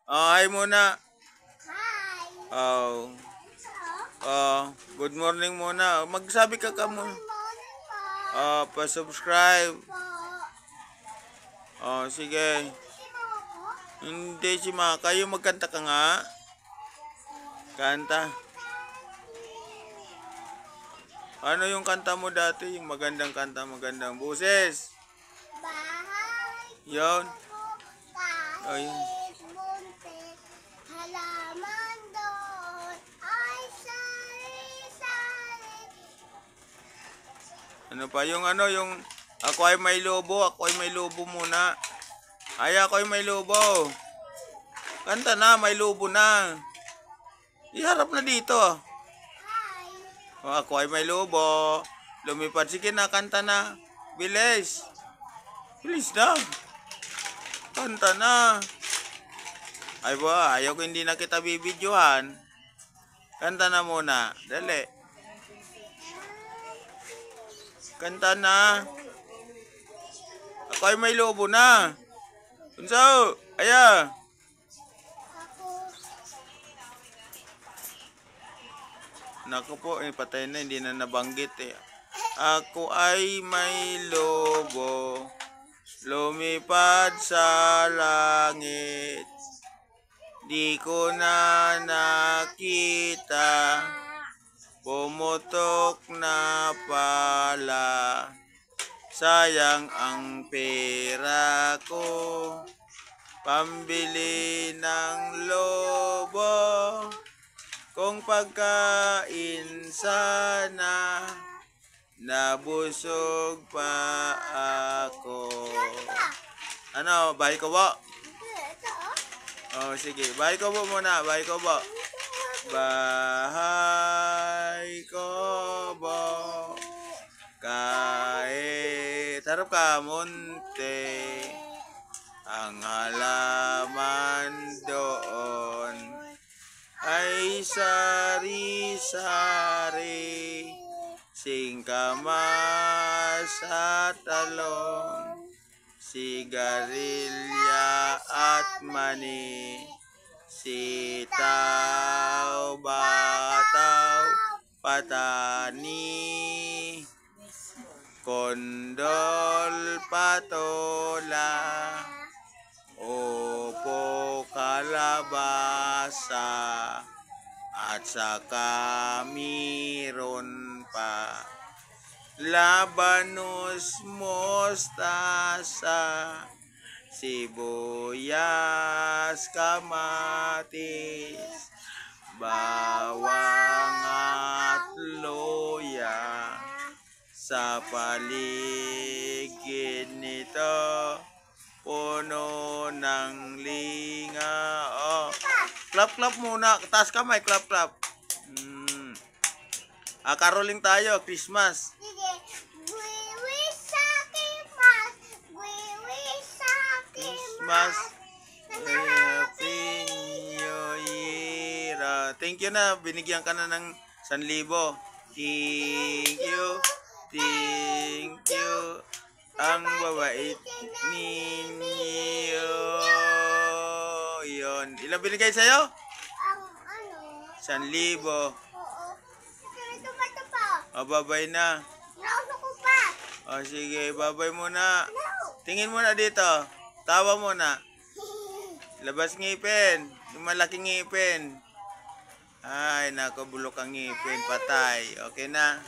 Oh, hi muna. Hi. Oh, good morning muna. Magsabi ka muna. Good morning po. Pa-subscribe. Po. Oh, sige. Si Mama po? Hindi si Ma. Kayo magkanta ka nga. Kanta. Ano yung kanta mo dati? Yung magandang kanta, magandang buses. Bahay Yon. ko Oh, yun. kahit buntis. Halaman doon ay sari-sari. Ano pa yung yung ako ay may lobo, ako ay may lobo muna. Ay, ako ay may lobo. Kanta na, may lobo na. Iharap na dito. Hi. O, ako ay may lobo. Lumipad. Sige na, kanta na. Bilis. Bilis na. Kanta na. Ay ba, ayaw ko hindi na kita bibidyohan. Kanta na muna. Dali. Kanta na. Ako ay may lobo na. Unso? Aya. Ako. Naku po, patay na, hindi na nabanggit eh. Ako ay may lobo, lumipad sa langit. Di ko na nakita, pumutok na pala. Sayang ang pera ko, pambili ng lobo. Kung pagkain sana, nabusog pa ako. Ano, bahay ko po? Ito Oh, oh. sige. Bahay ko po muna. Bahay ko po. Bahay ko po. Kahit harap ka, munti. Ang halaman doon ay sari-sari, singkamas at talong, sigarilya at mani, sitaw, bataw, patani, kondol, patola, opo, kalabasa, at saka meron pa labanos, mostasa, sibuyas, kamatis, bawang at luya. Sa paligid nito, puno ng linga. Oh, clap muna. Taas kamay, clap. Caroling tayo, Christmas. Sige. We wish sa Christmas. We wish sa Christmas. Christmas. Happy New Year. Thank you na. Binigyan ka na ng 1,000. Thank you. Thank you. Ang babait ninyo. Yun. Ilang binigay sa'yo? Ang ano? 1,000. Oo. Ito ba ito pa? O, babay na. Nauso ko pa. O, sige. Babay muna. No. Tingin muna dito. Tawa muna. Labas ngipin. Yung malaking ngipin. Ay, nako, bulok ang ngipin. Patay. Okay na.